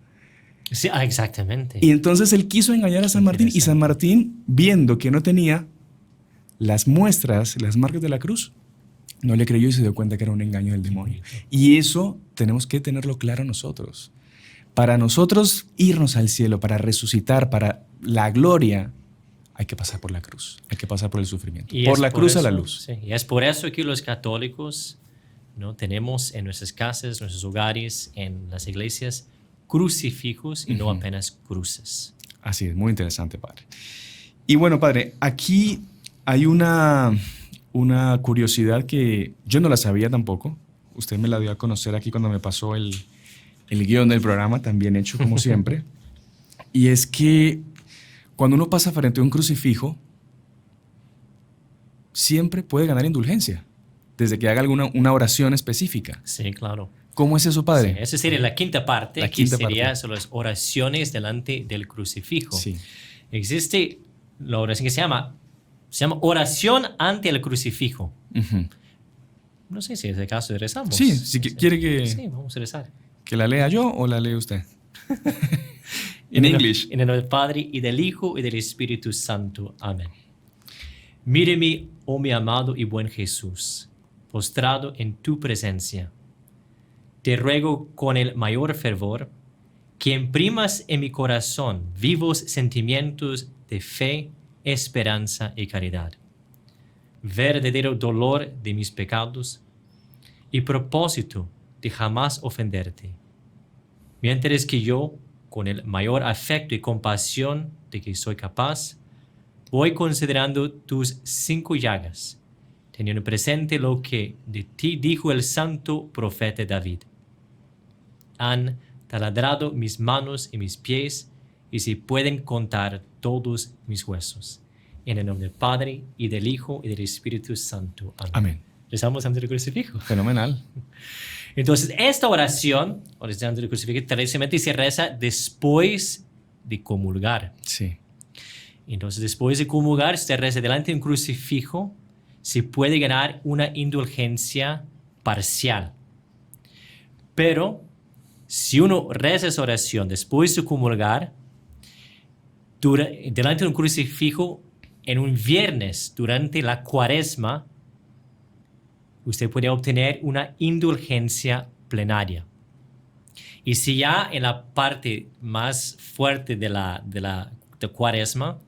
Sí, exactamente. Y entonces él quiso engañar a San Martín, y San Martín, viendo que no tenía las muestras, las marcas de la cruz, no le creyó y se dio cuenta que era un engaño del demonio. Y eso tenemos que tenerlo claro nosotros. Para nosotros irnos al cielo, para resucitar, para la gloria, hay que pasar por la cruz, hay que pasar por el sufrimiento, por la cruz a la luz. Sí, y es por eso que los católicos, ¿no?, tenemos en nuestras casas, nuestros hogares, en las iglesias, crucifijos y no apenas cruces. Así es, muy interesante, Padre. Y bueno, Padre, aquí hay una curiosidad que yo no la sabía tampoco. Usted me la dio a conocer aquí cuando me pasó el guión del programa, también hecho como siempre. Y es que cuando uno pasa frente a un crucifijo, siempre puede ganar indulgencia, desde que haga una oración específica. Sí, claro. ¿Cómo es eso, Padre? Sí, esa sería la quinta parte, son las oraciones delante del crucifijo. Sí. Existe la oración que se llama oración ante el crucifijo. Uh-huh. No sé si es el caso de rezamos. Sí, si quiere que... Sí, vamos a rezar. ¿Que la lea yo o la lee usted? En English. En el nombre del Padre, y del Hijo, y del Espíritu Santo. Amén. Míreme, oh mi amado y buen Jesús, postrado en tu presencia. Te ruego con el mayor fervor que imprimas en mi corazón vivos sentimientos de fe, esperanza y caridad, verdadero dolor de mis pecados y propósito de jamás ofenderte, mientras que yo, con el mayor afecto y compasión de que soy capaz, voy considerando tus 5 llagas, teniendo presente lo que de ti dijo el santo profeta David. Han taladrado mis manos y mis pies, y se pueden contar todos mis huesos. En el nombre del Padre, y del Hijo, y del Espíritu Santo. Amén. Amén. Rezamos ante el crucifijo. Fenomenal. Entonces, esta oración ante el crucifijo, tradicionalmente se reza después de comulgar. Sí. Entonces, después de comulgar, se reza delante de un crucifijo, se puede ganar una indulgencia parcial. Pero, si uno reza esa oración después de comulgar, delante de un crucifijo, en un viernes durante la Cuaresma, usted puede obtener una indulgencia plenaria. Y si ya en la parte más fuerte de la Cuaresma,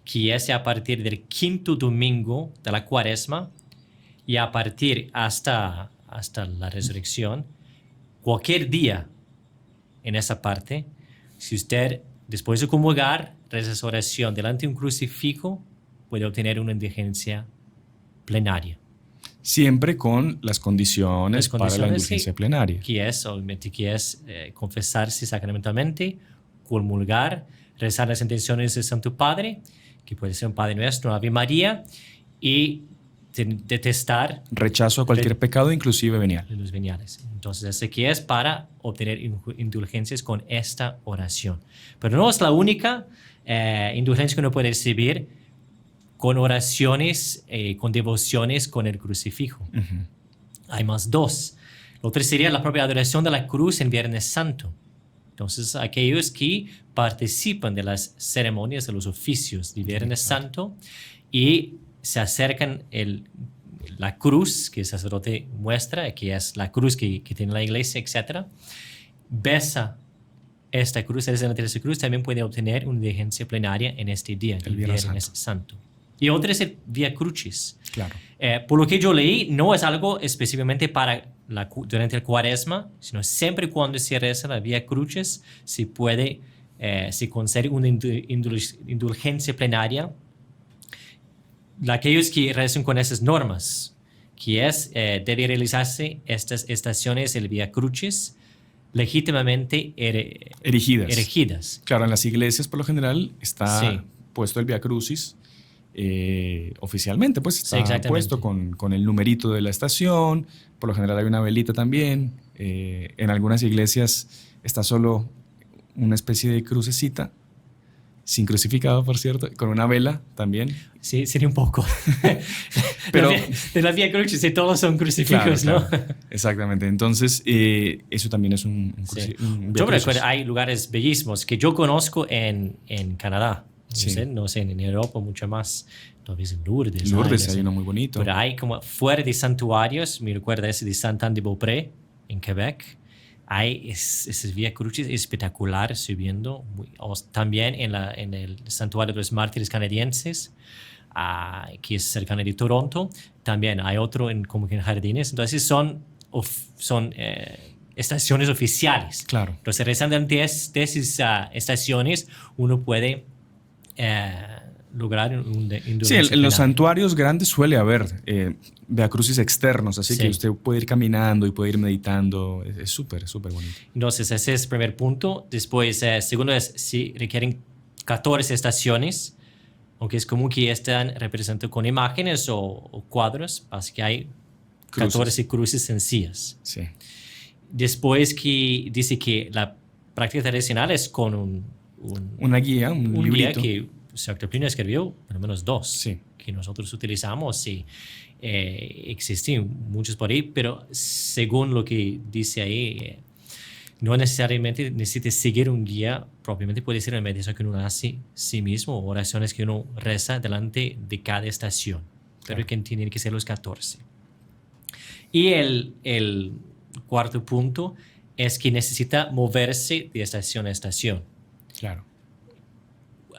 que es a partir del 5º domingo de la Cuaresma, y a partir hasta la resurrección, cualquier día en esa parte, si usted, después de comulgar, reza esa oración delante de un crucifijo, puede obtener una indulgencia plenaria. Siempre con las condiciones para la indulgencia plenaria. Que es, obviamente, confesarse sacramentalmente, comulgar, rezar las intenciones del Santo Padre, que puede ser un Padre Nuestro, Ave María, y detestar rechazo a cualquier pecado, inclusive venial. Los veniales. Entonces, eso aquí es para obtener indulgencias con esta oración. Pero no es la única indulgencia que uno puede recibir. con oraciones, con devociones con el crucifijo. Hay más dos. Lo otro sería la propia adoración de la cruz en Viernes Santo. Entonces, aquellos que participan de las ceremonias, de los oficios de Viernes Santo y se acercan la cruz que el sacerdote muestra, que es la cruz que tiene la iglesia, etc., besa esta cruz, el delante de esa cruz, también puede obtener una indulgencia plenaria en este día, el Viernes Santo. Y otro es el Vía Crucis. Claro. Por lo que yo leí, no es algo específicamente para durante el Cuaresma, sino siempre y cuando se reza la Vía Crucis, se concede una indulgencia plenaria a aquellos que rezan con esas normas, que es, debe realizarse estas estaciones del Vía Crucis legítimamente erigidas. Claro, en las iglesias por lo general está puesto el Vía Crucis. Oficialmente, pues está puesto con el numerito de la estación. Por lo general hay una velita también. En algunas iglesias está solo una especie de crucecita, sin crucificado, por cierto, con una vela también. Sí, sería un poco. Pero de la Vía Crucis, todos son crucifijos, claro, ¿no? Claro. Exactamente. Entonces, eso también es un yo recuerdo, hay lugares bellísimos que yo conozco en Canadá. No sé, en Europa mucho más. Tal vez en Lourdes. Lourdes hay uno muy bonito. Pero hay como fuera de santuarios, me recuerda ese de Saint-Anne-de-Beaupré, en Quebec. Hay esas Vía Crucis espectacular subiendo. También en el santuario de los mártires canadienses, que es cercano de Toronto. También hay otro como que en jardines. Entonces son estaciones oficiales. Claro. Entonces, rezando ante esas estaciones, uno puede lograr un Sí, en los santuarios grandes suele haber Vía Crucis externos, así que usted puede ir caminando y puede ir meditando. Es súper, súper bonito. Entonces, ese es el primer punto. Después, segundo es si requieren 14 estaciones, aunque es común que estén representadas con imágenes o cuadros, así que hay 14 cruces sencillas. Sí. Después que dice que la práctica tradicional es con una guía, un librito. Guía que Santo Plinio escribió, por lo menos 2, sí, que nosotros utilizamos y existen muchos por ahí, pero según lo que dice ahí, no necesariamente necesita seguir un guía, propiamente puede ser una meditación que uno hace sí mismo, oraciones que uno reza delante de cada estación, pero que tienen que ser los 14. Y el cuarto punto es que necesita moverse de estación a estación. Claro.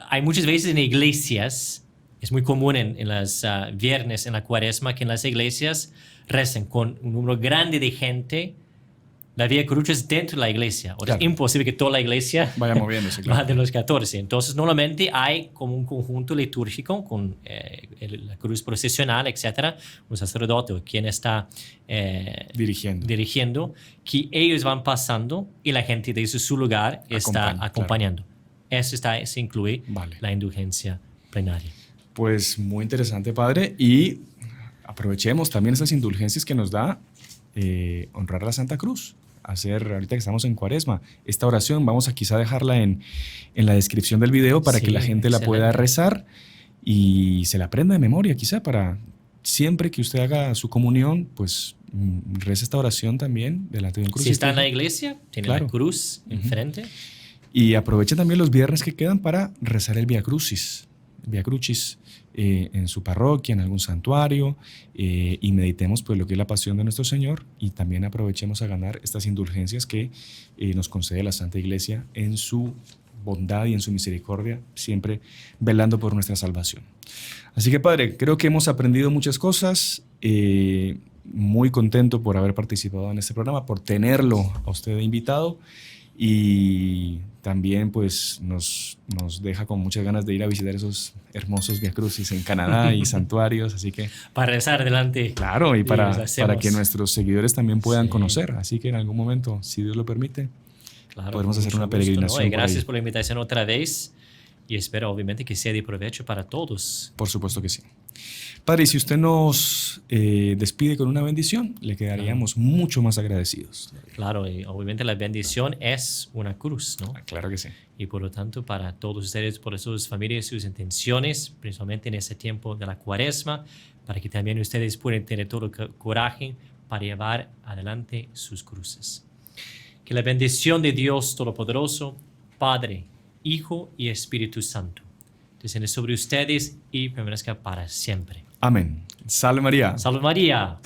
Hay muchas veces en iglesias, es muy común en las viernes, en la Cuaresma, que en las iglesias rezan con un número grande de gente la Vía Crucis dentro de la iglesia. Claro. Es imposible que toda la iglesia vaya moviéndose. Claro. Más de los 14. Entonces, normalmente hay como un conjunto litúrgico con la cruz procesional, etcétera, un sacerdote o quien está dirigiendo, que ellos van pasando y la gente desde su lugar está acompañando. Claro. Eso se incluye la indulgencia plenaria. Pues muy interesante, padre. Y aprovechemos también esas indulgencias que nos da honrar la Santa Cruz. Hacer, ahorita que estamos en Cuaresma, esta oración, vamos a quizá dejarla en la descripción del video para que la gente la pueda rezar y se la aprenda de memoria, quizá para siempre que usted haga su comunión, pues reza esta oración también delante de un crucifijo. Si está en la iglesia, tiene la cruz enfrente. Y aproveche también los viernes que quedan para rezar el Vía Crucis. Vía Crucis en su parroquia, en algún santuario, y meditemos pues lo que es la pasión de nuestro Señor y también aprovechemos a ganar estas indulgencias que nos concede la Santa Iglesia en su bondad y en su misericordia, siempre velando por nuestra salvación. Así que, Padre, creo que hemos aprendido muchas cosas, muy contento por haber participado en este programa, por tenerlo a usted invitado. Y también pues nos deja con muchas ganas de ir a visitar esos hermosos Vía Crucis en Canadá y santuarios, así que... Para rezar delante. Claro, y para que nuestros seguidores también puedan conocer, así que en algún momento, si Dios lo permite, podremos hacer una peregrinación. Y gracias por la invitación otra vez y espero obviamente que sea de provecho para todos. Por supuesto que sí. Padre, y si usted nos despide con una bendición, le quedaríamos mucho más agradecidos. Claro, y obviamente la bendición es una cruz, ¿no? Claro que sí. Y por lo tanto, para todos ustedes, por sus familias, sus intenciones, principalmente en ese tiempo de la Cuaresma, para que también ustedes puedan tener todo el coraje para llevar adelante sus cruces. Que la bendición de Dios Todopoderoso, Padre, Hijo y Espíritu Santo, descienda sobre ustedes y permanezca para siempre. Amén. Salve María. Salve María.